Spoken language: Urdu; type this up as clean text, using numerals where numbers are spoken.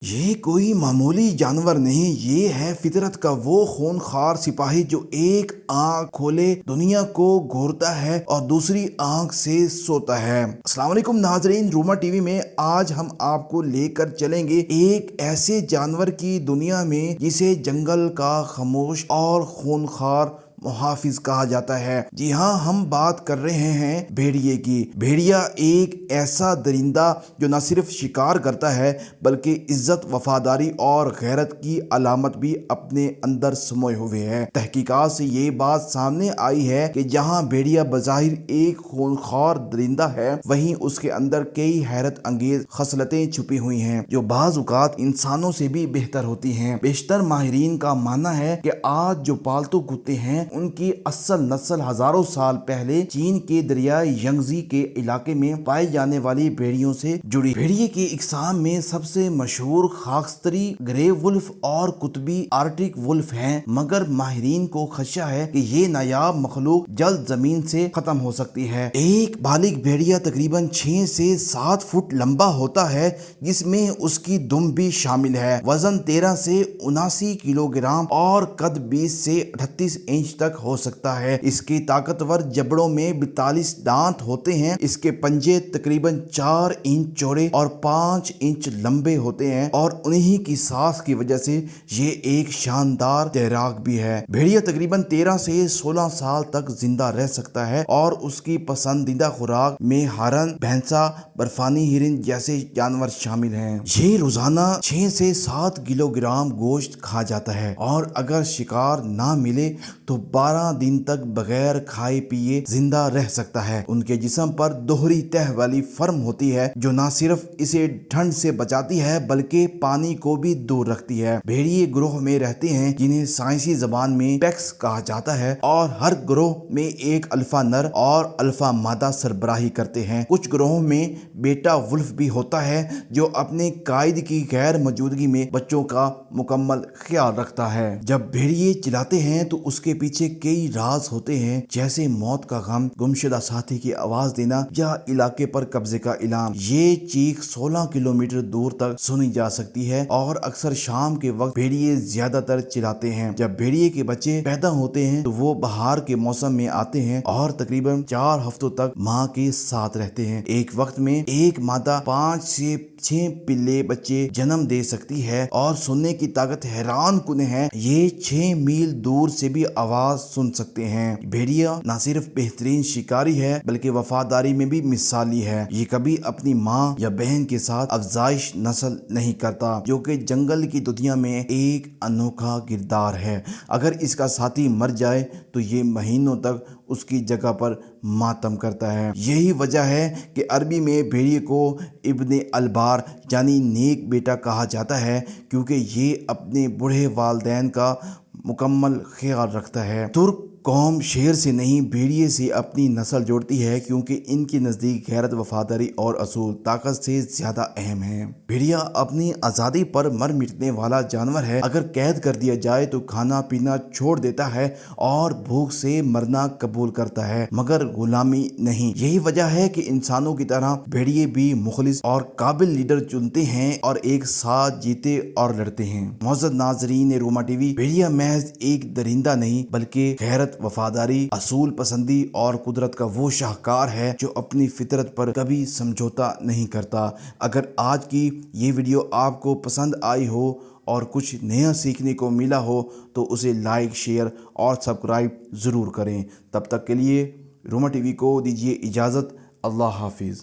یہ کوئی معمولی جانور نہیں، یہ ہے فطرت کا وہ خونخوار سپاہی جو ایک آنکھ کھولے دنیا کو گھورتا ہے اور دوسری آنکھ سے سوتا ہے۔ السلام علیکم ناظرین، روما ٹی وی میں آج ہم آپ کو لے کر چلیں گے ایک ایسے جانور کی دنیا میں جسے جنگل کا خاموش اور خونخوار محافظ کہا جاتا ہے۔ جی ہاں، ہم بات کر رہے ہیں بھیڑیے کی۔ بھیڑیا ایک ایسا درندہ جو نہ صرف شکار کرتا ہے بلکہ عزت، وفاداری اور غیرت کی علامت بھی اپنے اندر سموئے ہوئے ہے۔ تحقیقات سے یہ بات سامنے آئی ہے کہ جہاں بھیڑیا بظاہر ایک خونخوار درندہ ہے، وہیں اس کے اندر کئی حیرت انگیز خصلتیں چھپی ہوئی ہیں جو بعض اوقات انسانوں سے بھی بہتر ہوتی ہیں۔ بیشتر ماہرین کا ماننا ہے کہ آج جو پالتو کتے ہیں ان کی اصل نسل ہزاروں سال پہلے چین کے دریائے ینگزی کے علاقے میں پائی جانے والی بھیڑیوں سے جڑی۔ بھیڑیے کی اقسام میں سب سے مشہور خاکستری گرے ولف اور قطبی آرکٹک ولف ہیں، مگر ماہرین کو خدشہ ہے کہ یہ نایاب مخلوق جلد زمین سے ختم ہو سکتی ہے۔ ایک بالغ بھیڑیا تقریباً 6 سے 7 فٹ لمبا ہوتا ہے، جس میں اس کی دم بھی شامل ہے۔ وزن 13 سے 79 کلو گرام اور قد 20 سے 38 انچ تک ہو سکتا ہے۔ اس کے طاقتور جبڑوں میں 42 دانت ہوتے ہیں۔ اس کے پنجے تقریباً 4 انچ چوڑے اور 5 انچ لمبے ہوتے ہیں اور انہی کی سانس کی وجہ سے یہ ایک شاندار تیراک بھی ہے۔ بھیڑیا تقریباً 13 سے 16 سال تک زندہ رہ سکتا ہے اور اس کی پسندیدہ خوراک میں ہرن، بھینسا، برفانی ہرن جیسے جانور شامل ہیں۔ یہ روزانہ 6 سے 7 کلو گرام گوشت کھا جاتا ہے اور اگر شکار نہ ملے تو 12 دن تک بغیر کھائے پیے زندہ رہ سکتا ہے۔ ان کے جسم پر دوہری تہہ والی فرم ہوتی ہے جو نہ صرف اسے ٹھنڈ سے بچاتی ہے بلکہ پانی کو بھی دور رکھتی ہے۔ بھیڑیے گروہ میں رہتے ہیں جنہیں سائنسی زبان میں پیکس کہا جاتا ہے اور ہر گروہ میں ایک الفا نر اور الفا مادہ سربراہی کرتے ہیں۔ کچھ گروہوں میں بیٹا ولف بھی ہوتا ہے جو اپنے قائد کی غیر موجودگی میں بچوں کا مکمل خیال رکھتا ہے۔ جب بھیڑیے چلاتے ہیں تو اس کے پیچھے کئی راز ہوتے ہیں، جیسے موت کا غم، گمشدہ ساتھی کی آواز دینا یا علاقے پر قبضے کا اعلان۔ یہ چیخ 16 کلومیٹر دور تک سنی جا سکتی ہے اور اکثر شام کے وقت بھیڑیے زیادہ تر چلاتے ہیں۔ جب بھیڑیے کے بچے پیدا ہوتے ہیں تو وہ بہار کے موسم میں آتے ہیں اور تقریباً 4 ہفتوں تک ماں کے ساتھ رہتے ہیں۔ ایک وقت میں ایک مادہ 5 سے 6 پلے بچے جنم دے سکتی ہے اور سننے کی طاقت حیران کن ہے۔ یہ 6 میل دور سے بھی آواز سن سکتے ہیں۔ بھیڑیا نہ صرف بہترین شکاری ہے بلکہ وفاداری میں بھی مثالی ہے۔ یہ کبھی اپنی ماں یا بہن کے ساتھ افزائش نسل نہیں کرتا، جو کہ جنگل کی دنیا میں ایک انوکھا کردار ہے۔ اگر اس کا ساتھی مر جائے تو یہ مہینوں تک اس کی جگہ پر ماتم کرتا ہے۔ یہی وجہ ہے کہ عربی میں بھیڑیے کو ابن البار یعنی نیک بیٹا کہا جاتا ہے، کیونکہ یہ اپنے بوڑھے والدین کا مکمل خیال رکھتا ہے۔ ترک قوم شیر سے نہیں بھیڑیے سے اپنی نسل جوڑتی ہے کیونکہ ان کے نزدیک غیرت، وفاداری اور اصول طاقت سے زیادہ اہم ہیں۔ بھیڑیا اپنی آزادی پر مر مٹنے والا جانور ہے۔ اگر قید کر دیا جائے تو کھانا پینا چھوڑ دیتا ہے اور بھوک سے مرنا قبول کرتا ہے، مگر غلامی نہیں۔ یہی وجہ ہے کہ انسانوں کی طرح بھیڑیے بھی مخلص اور قابل لیڈر چنتے ہیں اور ایک ساتھ جیتے اور لڑتے ہیں۔ معزز ناظرین روما ٹی وی، بھیڑیا محض ایک درندہ نہیں بلکہ غیرت، وفاداری، اصول پسندی اور قدرت کا وہ شاہکار ہے جو اپنی فطرت پر کبھی سمجھوتا نہیں کرتا۔ اگر آج کی یہ ویڈیو آپ کو پسند آئی ہو اور کچھ نیا سیکھنے کو ملا ہو تو اسے لائک، شیئر اور سبسکرائب ضرور کریں۔ تب تک کے لیے روما ٹی وی کو دیجیے اجازت۔ اللہ حافظ۔